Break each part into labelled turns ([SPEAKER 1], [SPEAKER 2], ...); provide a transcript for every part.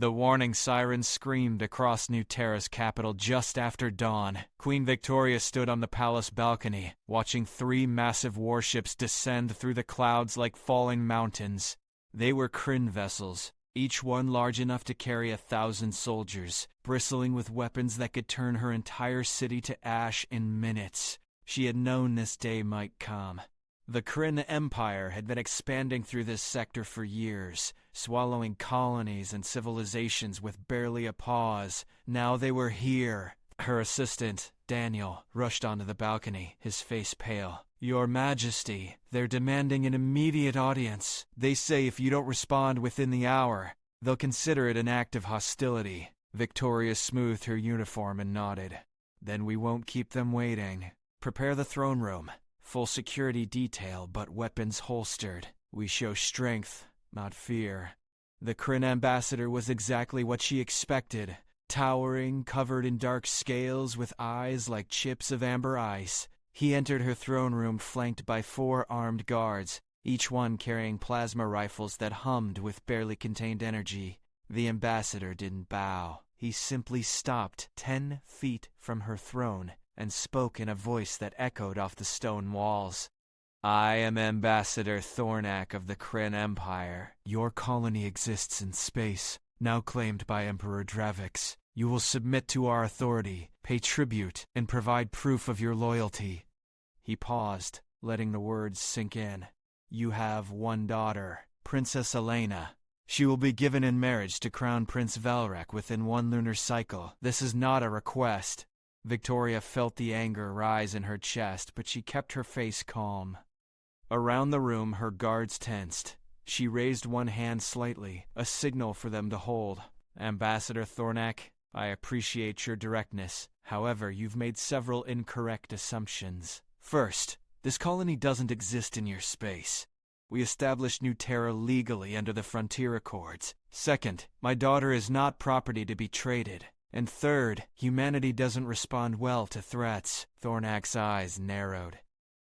[SPEAKER 1] The warning siren screamed across New Terra's capital just after dawn. Queen Victoria stood on the palace balcony, watching 3 massive warships descend through the clouds like falling mountains. They were Krynn vessels, each one large enough to carry 1,000 soldiers, bristling with weapons that could turn her entire city to ash in minutes. She had known this day might come. The Krynn Empire had been expanding through this sector for years, swallowing colonies and civilizations with barely a pause. Now they were here. Her assistant, Daniel, rushed onto the balcony, his face pale. "Your Majesty, they're demanding an immediate audience. They say if you don't respond within the hour, they'll consider it an act of hostility." Victoria smoothed her uniform and nodded. "Then we won't keep them waiting. Prepare the throne room. Full security detail, but weapons holstered. We show strength, not fear." The Krynn ambassador was exactly what she expected. Towering, covered in dark scales with eyes like chips of amber ice. He entered her throne room flanked by 4 armed guards, each one carrying plasma rifles that hummed with barely contained energy. The ambassador didn't bow. He simply stopped 10 feet from her throne and spoke in a voice that echoed off the stone walls. "I am Ambassador Thornak of the Krynn Empire. Your colony exists in space, now claimed by Emperor Dravix. You will submit to our authority, pay tribute, and provide proof of your loyalty." He paused, letting the words sink in. "You have 1 daughter, Princess Elena. She will be given in marriage to Crown Prince Valrek within 1 lunar cycle. This is not a request." Victoria felt the anger rise in her chest, but she kept her face calm. Around the room, her guards tensed. She raised one hand slightly, a signal for them to hold. "Ambassador Thornak, I appreciate your directness. However, you've made several incorrect assumptions. First, this colony doesn't exist in your space. We established New Terra legally under the Frontier Accords. Second, my daughter is not property to be traded. And third, humanity doesn't respond well to threats." Thornak's eyes narrowed.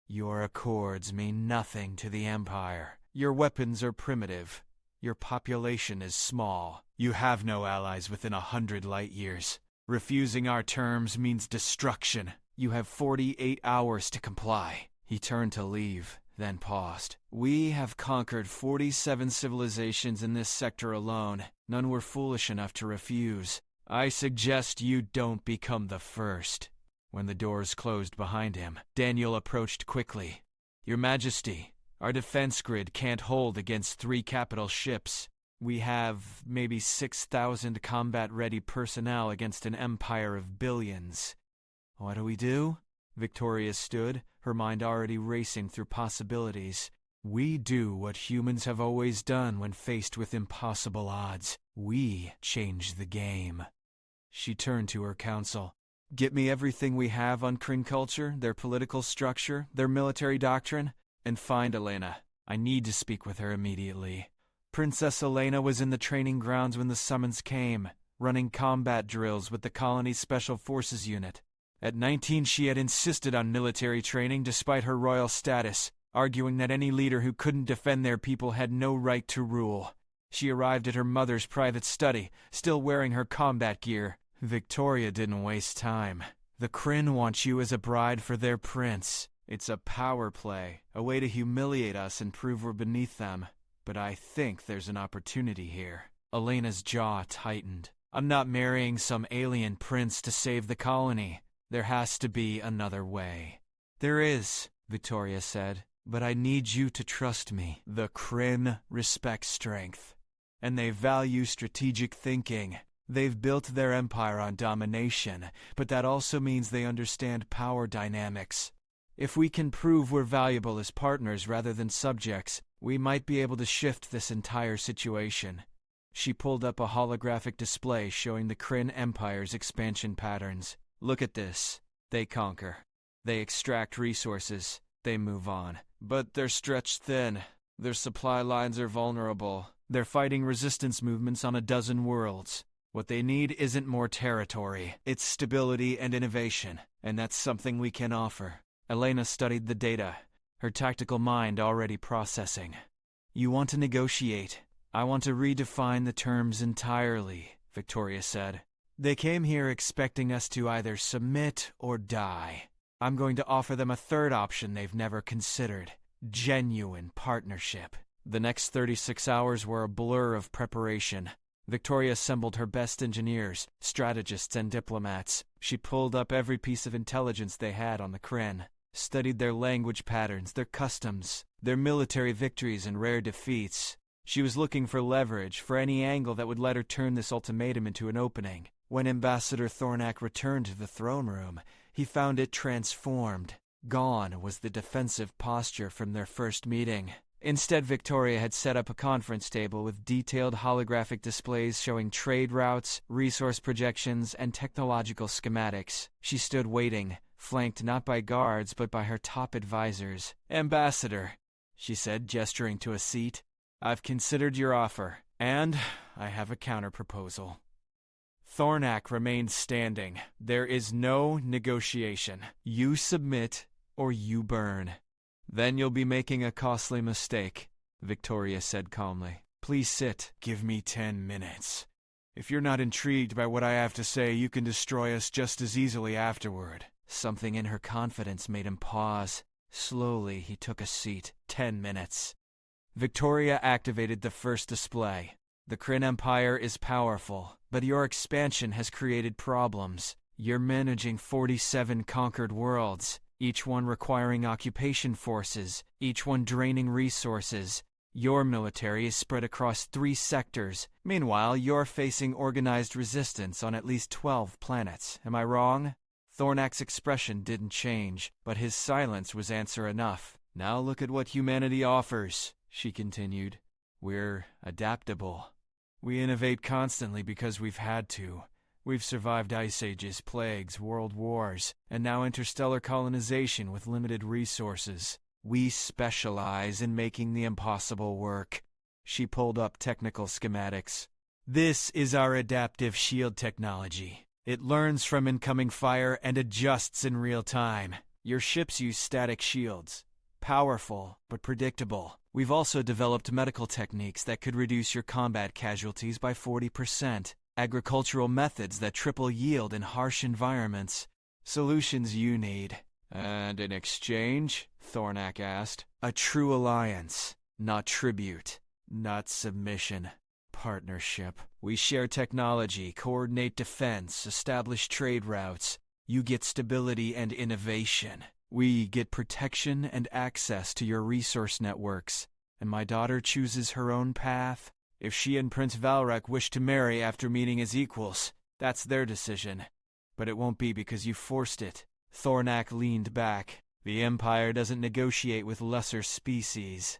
[SPEAKER 1] "Your accords mean nothing to the Empire. Your weapons are primitive. Your population is small. You have no allies within 100 light years. Refusing our terms means destruction. You have 48 hours to comply." He turned to leave, then paused. "We have conquered 47 civilizations in this sector alone. None were foolish enough to refuse. I suggest you don't become the first." When the doors closed behind him, Daniel approached quickly. "Your Majesty, our defense grid can't hold against 3 capital ships. We have maybe 6,000 combat-ready personnel against an empire of billions." "What do we do?" Victoria stood, her mind already racing through possibilities. "We do what humans have always done when faced with impossible odds. We change the game." She turned to her council. "Get me everything we have on Krynn culture, their political structure, their military doctrine, and find Elena. I need to speak with her immediately." Princess Elena was in the training grounds when the summons came, running combat drills with the colony's Special Forces unit. At 19, she had insisted on military training despite her royal status, arguing that any leader who couldn't defend their people had no right to rule. She arrived at her mother's private study, still wearing her combat gear. Victoria didn't waste time. "The Krynn want you as a bride for their prince. It's a power play, a way to humiliate us and prove we're beneath them. But I think there's an opportunity here." Elena's jaw tightened. "I'm not marrying some alien prince to save the colony. There has to be another way." "There is," Victoria said, "but I need you to trust me. The Krynn respect strength, and they value strategic thinking. They've built their empire on domination, but that also means they understand power dynamics. If we can prove we're valuable as partners rather than subjects, we might be able to shift this entire situation." She pulled up a holographic display showing the Krynn Empire's expansion patterns. "Look at this. They conquer. They extract resources. They move on. But they're stretched thin. Their supply lines are vulnerable. They're fighting resistance movements on a dozen worlds. What they need isn't more territory. It's stability and innovation, and that's something we can offer." Elena studied the data, her tactical mind already processing. "You want to negotiate. I want to redefine the terms entirely, Victoria said. They came here expecting us to either submit or die. I'm going to offer them a third option they've never considered: genuine partnership. The next 36 hours were a blur of preparation. Victoria assembled her best engineers, strategists, and diplomats. She pulled up every piece of intelligence they had on the Krynn, studied their language patterns, their customs, their military victories and rare defeats. She was looking for leverage, for any angle that would let her turn this ultimatum into an opening. When Ambassador Thornak returned to the throne room, he found it transformed. Gone was the defensive posture from their first meeting. Instead, Victoria had set up a conference table with detailed holographic displays showing trade routes, resource projections, and technological schematics. She stood waiting, flanked not by guards but by her top advisors. "Ambassador," she said, gesturing to a seat, "I've considered your offer, and I have a counter-proposal." Thornak remained standing. "There is no negotiation. You submit or you burn." "Then you'll be making a costly mistake," Victoria said calmly. "Please sit. Give me 10 minutes. If you're not intrigued by what I have to say, you can destroy us just as easily afterward." Something in her confidence made him pause. Slowly, he took a seat. 10 minutes. Victoria activated the first display. "The Krynn Empire is powerful, but your expansion has created problems. You're managing 47 conquered worlds, each one requiring occupation forces, each one draining resources. Your military is spread across 3 sectors. Meanwhile, you're facing organized resistance on at least 12 planets. Am I wrong?" Thornak's expression didn't change, but his silence was answer enough. "Now look at what humanity offers," she continued. "We're adaptable. We innovate constantly because we've had to. We've survived ice ages, plagues, world wars, and now interstellar colonization with limited resources. We specialize in making the impossible work." She pulled up technical schematics. "This is our adaptive shield technology. It learns from incoming fire and adjusts in real time. Your ships use static shields. Powerful, but predictable. We've also developed medical techniques that could reduce your combat casualties by 40%. Agricultural methods that triple yield in harsh environments. Solutions you need." "And in exchange?" Thornak asked. "A true alliance. Not tribute. Not submission. Partnership. We share technology, coordinate defense, establish trade routes. You get stability and innovation. We get protection and access to your resource networks. And my daughter chooses her own path. If she and Prince Valrek wish to marry after meeting as equals, that's their decision. But it won't be because you forced it." Thornak leaned back. "The Empire doesn't negotiate with lesser species."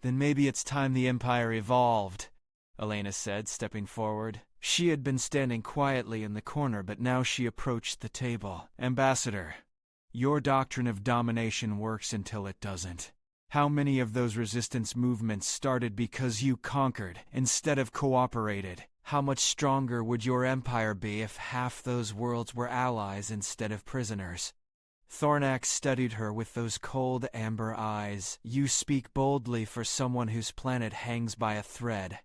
[SPEAKER 1] "Then maybe it's time the Empire evolved," Elena said, stepping forward. She had been standing quietly in the corner, but now she approached the table. "Ambassador, your doctrine of domination works until it doesn't. How many of those resistance movements started because you conquered instead of cooperated? How much stronger would your empire be if half those worlds were allies instead of prisoners?" Thornak studied her with those cold amber eyes. "You speak boldly for someone whose planet hangs by a thread."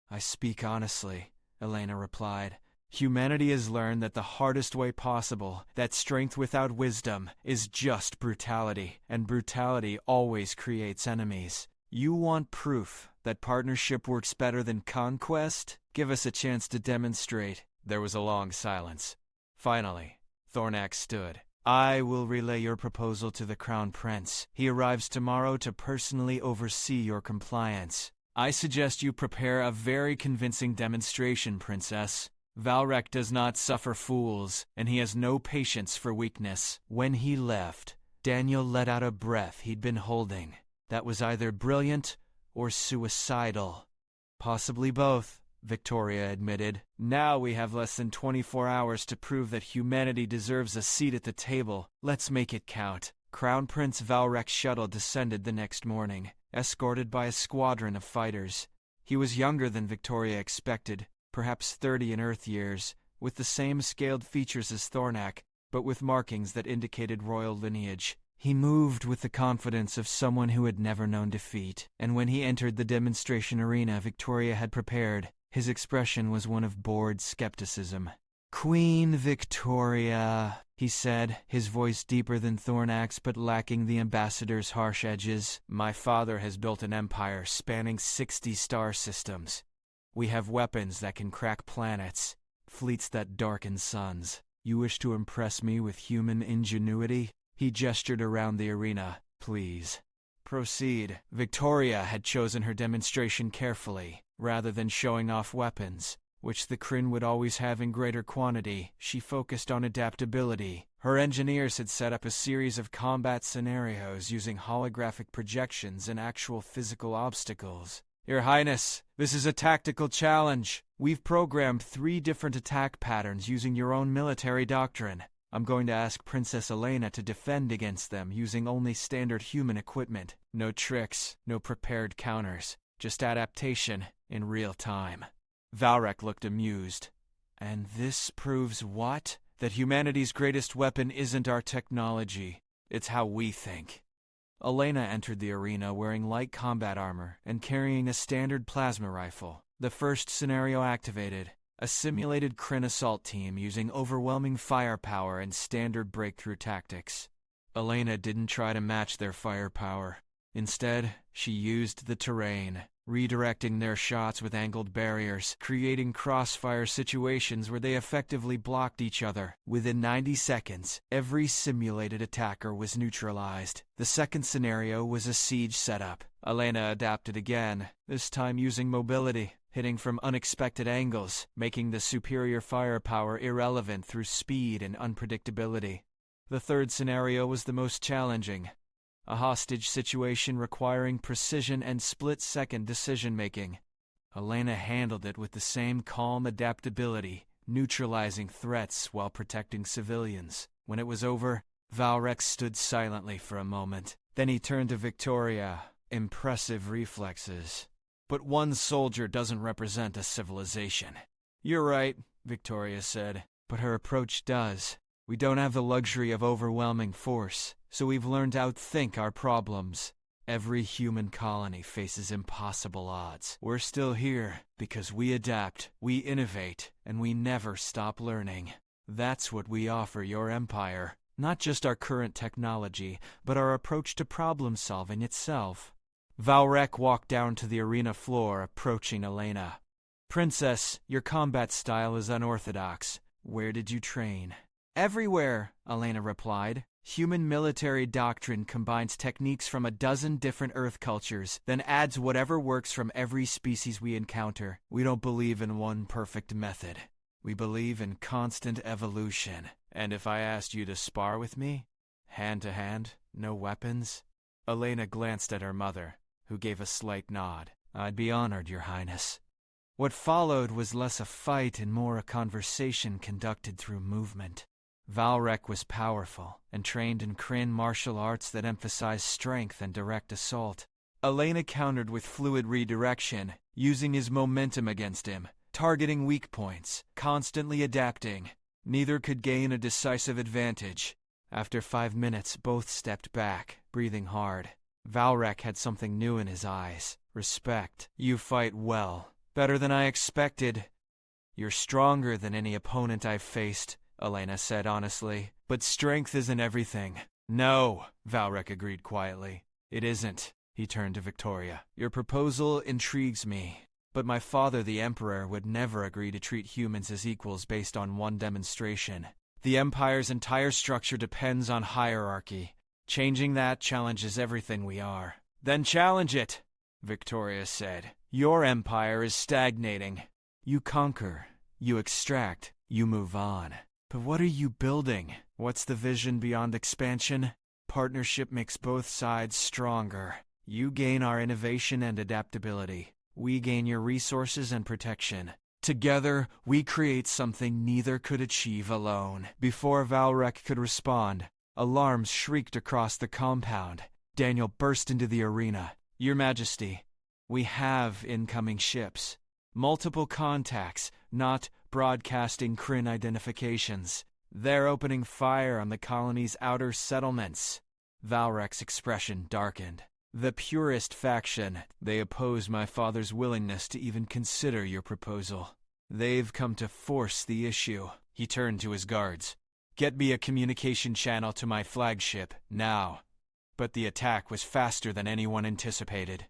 [SPEAKER 1] "I speak honestly," Elena replied. "Humanity has learned that the hardest way possible, that strength without wisdom, is just brutality, and brutality always creates enemies. You want proof that partnership works better than conquest? Give us a chance to demonstrate." There was a long silence. Finally, Thornak stood. "I will relay your proposal to the Crown Prince. He arrives tomorrow to personally oversee your compliance. I suggest you prepare a very convincing demonstration, Princess. Valrek does not suffer fools, and he has no patience for weakness." When he left, Daniel let out a breath he'd been holding. That was either brilliant or suicidal. "Possibly both," Victoria admitted. "Now we have less than 24 hours to prove that humanity deserves a seat at the table. Let's make it count." Crown Prince Valrek's shuttle descended the next morning, escorted by a squadron of fighters. He was younger than Victoria expected, perhaps 30 in Earth years, with the same scaled features as Thornak, but with markings that indicated royal lineage. He moved with the confidence of someone who had never known defeat, and when he entered the demonstration arena Victoria had prepared, his expression was one of bored skepticism. "Queen Victoria," he said, his voice deeper than Thornax but lacking the ambassador's harsh edges. "My father has built an empire spanning 60 star systems. We have weapons that can crack planets, fleets that darken suns. You wish to impress me with human ingenuity?" He gestured around the arena. "Please, proceed." Victoria had chosen her demonstration carefully. Rather than showing off weapons, which the Krynn would always have in greater quantity, she focused on adaptability. Her engineers had set up a series of combat scenarios using holographic projections and actual physical obstacles. "Your Highness, this is a tactical challenge. We've programmed 3 different attack patterns using your own military doctrine. I'm going to ask Princess Elena to defend against them using only standard human equipment. No tricks, no prepared counters, just adaptation in real time." Valrek looked amused. "And this proves what? That humanity's greatest weapon isn't our technology, it's how we think." Elena entered the arena wearing light combat armor and carrying a standard plasma rifle. The first scenario activated. A simulated Krynn assault team using overwhelming firepower and standard breakthrough tactics. Elena didn't try to match their firepower. Instead, she used the terrain, redirecting their shots with angled barriers, creating crossfire situations where they effectively blocked each other. Within 90 seconds, every simulated attacker was neutralized. The second scenario was a siege setup. Elena adapted again, this time using mobility, hitting from unexpected angles, making the superior firepower irrelevant through speed and unpredictability. The third scenario was the most challenging. A hostage situation requiring precision and split-second decision-making. Elena handled it with the same calm adaptability, neutralizing threats while protecting civilians. When it was over, Valrek stood silently for a moment. Then he turned to Victoria. Impressive reflexes. But one soldier doesn't represent a civilization. "You're right," Victoria said, "but her approach does. We don't have the luxury of overwhelming force, so we've learned to outthink our problems. Every human colony faces impossible odds. We're still here because we adapt, we innovate, and we never stop learning. That's what we offer your empire. Not just our current technology, but our approach to problem-solving itself." Valrek walked down to the arena floor, approaching Elena. "Princess, your combat style is unorthodox. Where did you train?" "Everywhere," Elena replied. "Human military doctrine combines techniques from a dozen different Earth cultures, then adds whatever works from every species we encounter. We don't believe in one perfect method. We believe in constant evolution. And if I asked you to spar with me? Hand to hand, no weapons?" Elena glanced at her mother, who gave a slight nod. "I'd be honored, Your Highness." What followed was less a fight and more a conversation conducted through movement. Valrek was powerful and trained in Krynn martial arts that emphasized strength and direct assault. Elena countered with fluid redirection, using his momentum against him, targeting weak points, constantly adapting. Neither could gain a decisive advantage. After 5 minutes, both stepped back, breathing hard. Valrek had something new in his eyes. Respect. "You fight well. Better than I expected." "You're stronger than any opponent I've faced," Elena said honestly. "But strength isn't everything." "No," Valrek agreed quietly. "It isn't." He turned to Victoria. "Your proposal intrigues me. But my father, the Emperor, would never agree to treat humans as equals based on one demonstration. The Empire's entire structure depends on hierarchy. Changing that challenges everything we are." "Then challenge it," Victoria said. "Your empire is stagnating. You conquer, you extract, you move on. But what are you building? What's the vision beyond expansion? Partnership makes both sides stronger. You gain our innovation and adaptability. We gain your resources and protection. Together, we create something neither could achieve alone." Before Valrek could respond, alarms shrieked across the compound. Daniel burst into the arena. "Your Majesty, we have incoming ships. Multiple contacts, not broadcasting Krynn identifications. They're opening fire on the colony's outer settlements." Valrek's expression darkened. The purist faction, they oppose my father's willingness to even consider your proposal. They've come to force the issue. He turned to his guards. Get me a communication channel to my flagship, now. But the attack was faster than anyone anticipated.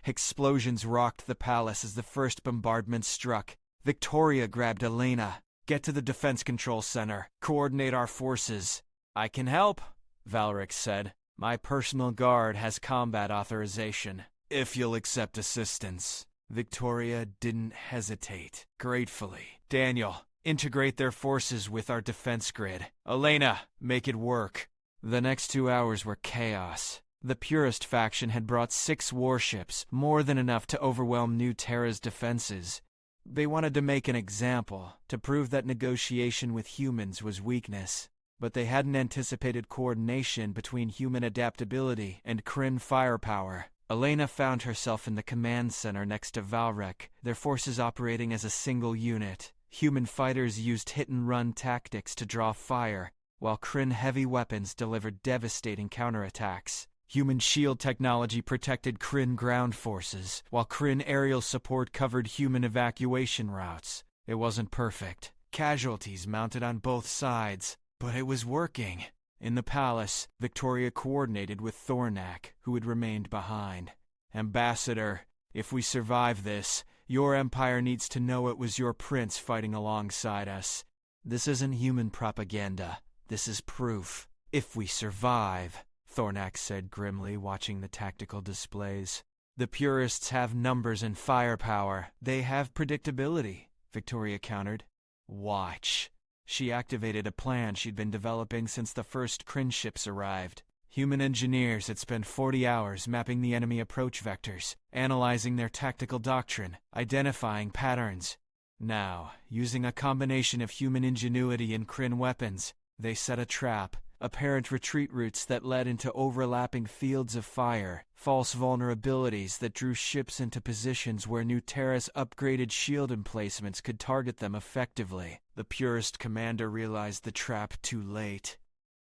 [SPEAKER 1] Explosions rocked the palace as the first bombardment struck. Victoria grabbed Elena. Get to the defense control center. Coordinate our forces. I can help, Valrek said. My personal guard has combat authorization. If you'll accept assistance. Victoria didn't hesitate. Gratefully. Daniel, integrate their forces with our defense grid. Elena, make it work. The next 2 hours were chaos. The Purist faction had brought 6 warships, more than enough to overwhelm New Terra's defenses. They wanted to make an example, to prove that negotiation with humans was weakness. But they hadn't anticipated coordination between human adaptability and Krynn firepower. Elena found herself in the command center next to Valrek, their forces operating as a single unit. Human fighters used hit-and-run tactics to draw fire, while Krynn heavy weapons delivered devastating counterattacks. Human shield technology protected Krynn ground forces, while Krynn aerial support covered human evacuation routes. It wasn't perfect. Casualties mounted on both sides, but it was working. In the palace, Victoria coordinated with Thornak, who had remained behind. Ambassador, if we survive this, your empire needs to know it was your prince fighting alongside us. This isn't human propaganda. This is proof. If we survive, Thornak said grimly, watching the tactical displays. The Purists have numbers and firepower. They have predictability, Victoria countered. Watch. She activated a plan she'd been developing since the first Krynn ships arrived. Human engineers had spent 40 hours mapping the enemy approach vectors, analyzing their tactical doctrine, identifying patterns. Now, using a combination of human ingenuity and Krynn weapons, they set a trap, apparent retreat routes that led into overlapping fields of fire, false vulnerabilities that drew ships into positions where New Terra's upgraded shield emplacements could target them effectively. The Purist commander realized the trap too late.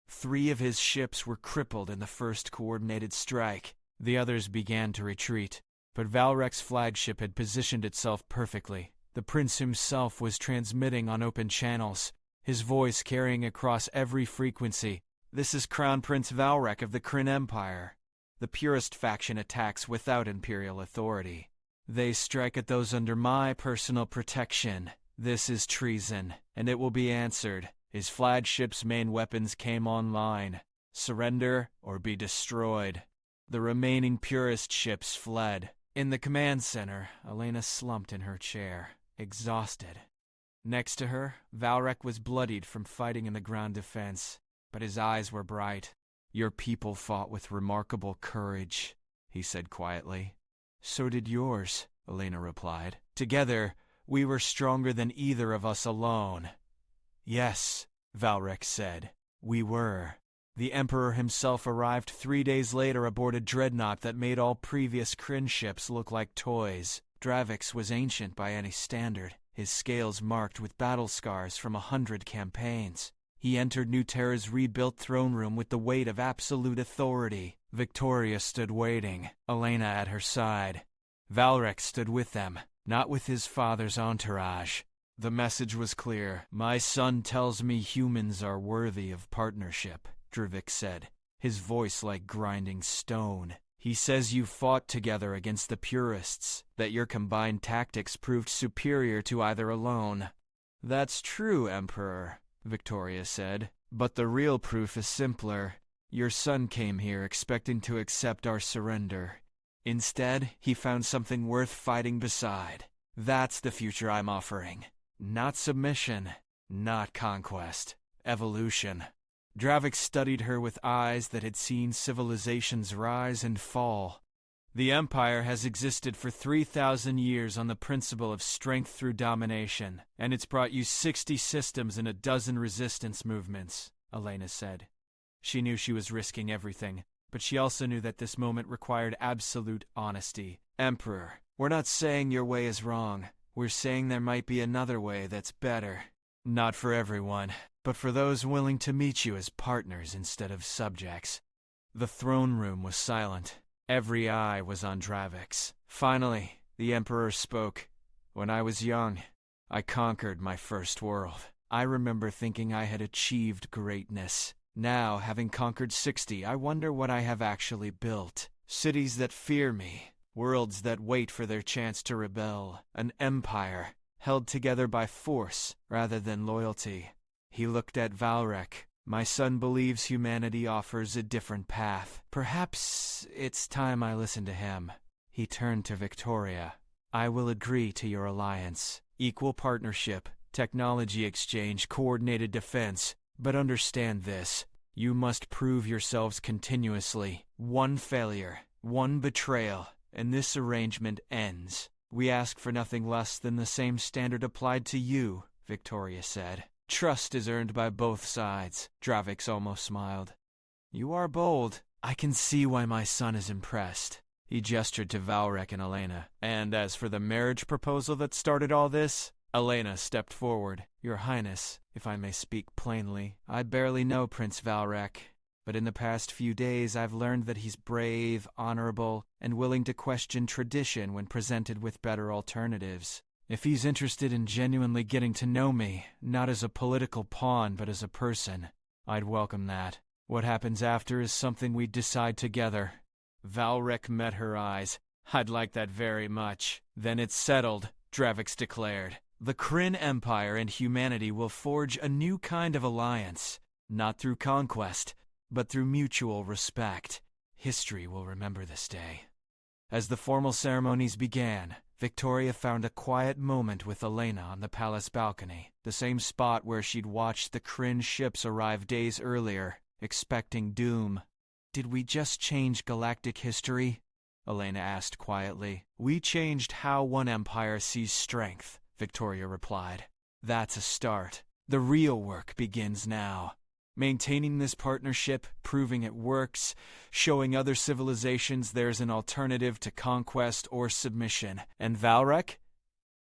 [SPEAKER 1] 3 of his ships were crippled in the first coordinated strike. The others began to retreat, but Valrek's flagship had positioned itself perfectly. The prince himself was transmitting on open channels, his voice carrying across every frequency. This is Crown Prince Valrek of the Krynn Empire. The Purist faction attacks without imperial authority. They strike at those under my personal protection. This is treason, and it will be answered. His flagship's main weapons came online. Surrender or be destroyed. The remaining Purist ships fled. In the command center, Elena slumped in her chair, exhausted. Next to her, Valrek was bloodied from fighting in the ground defense, but his eyes were bright. Your people fought with remarkable courage, he said quietly. So did yours, Elena replied. Together, we were stronger than either of us alone. Yes, Valrek said, we were. The Emperor himself arrived 3 days later aboard a dreadnought that made all previous Krynn ships look like toys. Dravik's was ancient by any standard, his scales marked with battle scars from 100 campaigns. He entered New Terra's rebuilt throne room with the weight of absolute authority. Victoria stood waiting, Elena at her side. Valrek stood with them, not with his father's entourage. The message was clear. My son tells me humans are worthy of partnership, Dravik said, his voice like grinding stone. He says you fought together against the Purists, that your combined tactics proved superior to either alone. That's true, Emperor, Victoria said, but the real proof is simpler. Your son came here expecting to accept our surrender. Instead, he found something worth fighting beside. That's the future I'm offering. Not submission, not conquest, evolution. Dravik studied her with eyes that had seen civilizations rise and fall. The Empire has existed for 3,000 years on the principle of strength through domination, and it's brought you 60 systems and a dozen resistance movements, Elena said. She knew she was risking everything, but she also knew that this moment required absolute honesty. Emperor, we're not saying your way is wrong. We're saying there might be another way that's better. Not for everyone, but for those willing to meet you as partners instead of subjects. The throne room was silent. Every eye was on Dravix. Finally, the Emperor spoke. When I was young, I conquered my first world. I remember thinking I had achieved greatness. Now, having conquered 60, I wonder what I have actually built. Cities that fear me, worlds that wait for their chance to rebel, an empire held together by force rather than loyalty. He looked at Valrek. My son believes humanity offers a different path. Perhaps it's time I listen to him. He turned to Victoria. I will agree to your alliance. Equal partnership, technology exchange, coordinated defense. But understand this. You must prove yourselves continuously. One failure, one betrayal, and this arrangement ends. We ask for nothing less than the same standard applied to you, Victoria said. Trust is earned by both sides. Dravix almost smiled. You are bold. I can see why my son is impressed. He gestured to Valrek and Elena. And as for the marriage proposal that started all this, Elena stepped forward. Your Highness, if I may speak plainly, I barely know Prince Valrek, but in the past few days I've learned that he's brave, honorable, and willing to question tradition when presented with better alternatives. If he's interested in genuinely getting to know me, not as a political pawn but as a person, I'd welcome that. What happens after is something we'd decide together. Valrek met her eyes. I'd like that very much. Then it's settled, Dravix declared. The Krynn Empire and humanity will forge a new kind of alliance, not through conquest, but through mutual respect. History will remember this day. As the formal ceremonies began, Victoria found a quiet moment with Elena on the palace balcony, the same spot where she'd watched the Krynn ships arrive days earlier, expecting doom. Did we just change galactic history? Elena asked quietly. We changed how one empire sees strength, Victoria replied. That's a start. The real work begins now. Maintaining this partnership, proving it works, showing other civilizations there's an alternative to conquest or submission. And Valrek?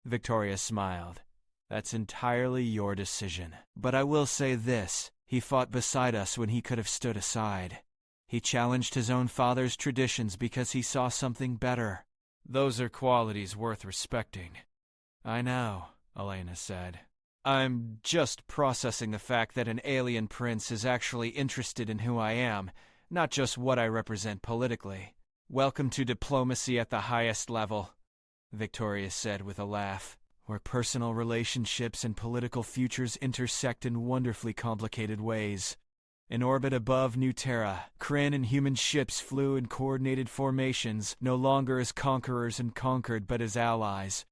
[SPEAKER 1] Victoria smiled. That's entirely your decision. But I will say this. He fought beside us when he could have stood aside. He challenged his own father's traditions because he saw something better. Those are qualities worth respecting. I know, Elena said. I'm just processing the fact that an alien prince is actually interested in who I am, not just what I represent politically. Welcome to diplomacy at the highest level, Victoria said with a laugh, where personal relationships and political futures intersect in wonderfully complicated ways. In orbit above New Terra, Krynn and human ships flew in coordinated formations, no longer as conquerors and conquered but as allies.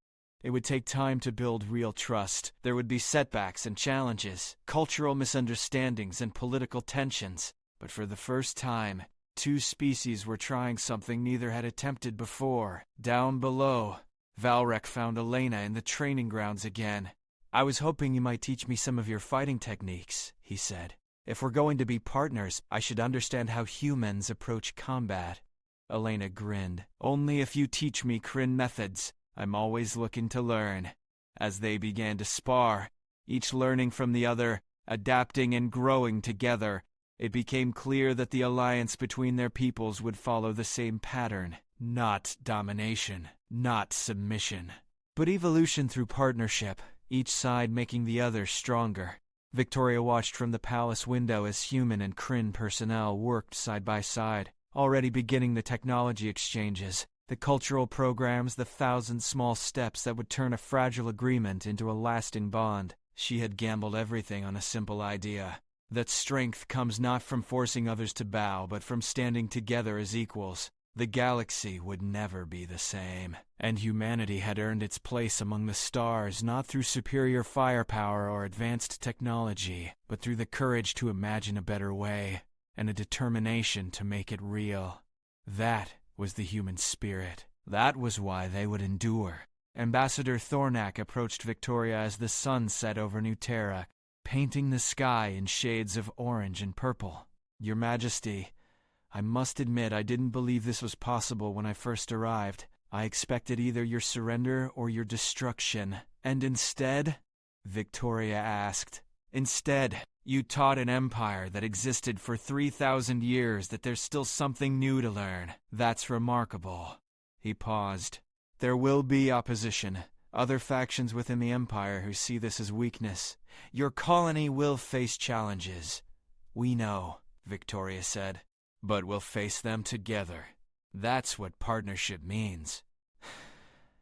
[SPEAKER 1] It would take time to build real trust. There would be setbacks and challenges, cultural misunderstandings and political tensions. But for the first time, two species were trying something neither had attempted before. Down below, Valrek found Elena in the training grounds again. I was hoping you might teach me some of your fighting techniques, he said. If we're going to be partners, I should understand how humans approach combat. Elena grinned. Only if you teach me Krynn methods. I'm always looking to learn. As they began to spar, each learning from the other, adapting and growing together, it became clear that the alliance between their peoples would follow the same pattern. Not domination, not submission, but evolution through partnership, each side making the other stronger. Victoria watched from the palace window as human and Krynn personnel worked side by side, already beginning the technology exchanges. The cultural programs, the 1,000 small steps that would turn a fragile agreement into a lasting bond. She had gambled everything on a simple idea. That strength comes not from forcing others to bow, but from standing together as equals. The galaxy would never be the same. And humanity had earned its place among the stars not through superior firepower or advanced technology, but through the courage to imagine a better way, and a determination to make it real. That was the human spirit. That was why they would endure. Ambassador Thornak approached Victoria as the sun set over New Terra, painting the sky in shades of orange and purple. Your Majesty, I must admit I didn't believe this was possible when I first arrived. I expected either your surrender or your destruction. And instead? Victoria asked. Instead, You taught an empire that existed for 3,000 years that there's still something new to learn. That's remarkable." He paused. "There will be opposition, other factions within the empire who see this as weakness. Your colony will face challenges." "We know," Victoria said. "But we'll face them together. That's what partnership means."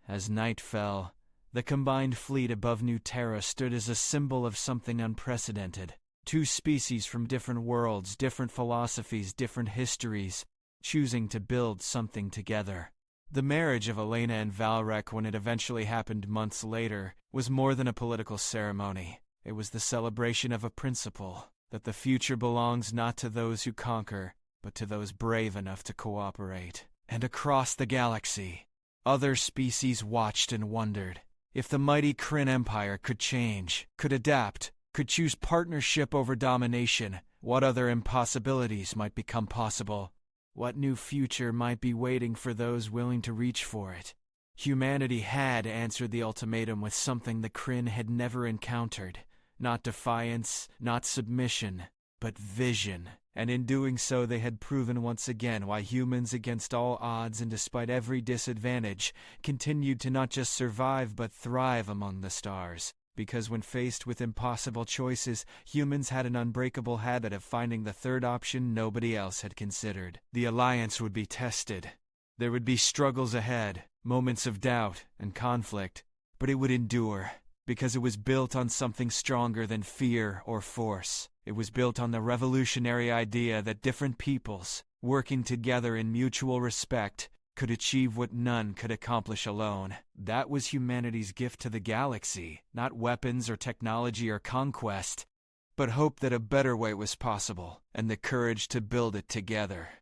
[SPEAKER 1] As night fell, the combined fleet above New Terra stood as a symbol of something unprecedented. Two species from different worlds, different philosophies, different histories, choosing to build something together. The marriage of Elena and Valrek, when it eventually happened months later, was more than a political ceremony. It was the celebration of a principle, that the future belongs not to those who conquer, but to those brave enough to cooperate. And across the galaxy, other species watched and wondered. If the mighty Krynn Empire could change, could adapt, could choose partnership over domination, what other impossibilities might become possible? What new future might be waiting for those willing to reach for it? Humanity had answered the ultimatum with something the Krynn had never encountered. Not defiance, not submission, but vision. And in doing so, they had proven once again why humans, against all odds and despite every disadvantage, continued to not just survive but thrive among the stars. Because when faced with impossible choices, humans had an unbreakable habit of finding the third option nobody else had considered. The alliance would be tested. There would be struggles ahead, moments of doubt and conflict, but it would endure, because it was built on something stronger than fear or force. It was built on the revolutionary idea that different peoples, working together in mutual respect, could achieve what none could accomplish alone. That was humanity's gift to the galaxy, not weapons or technology or conquest, but hope that a better way was possible, and the courage to build it together.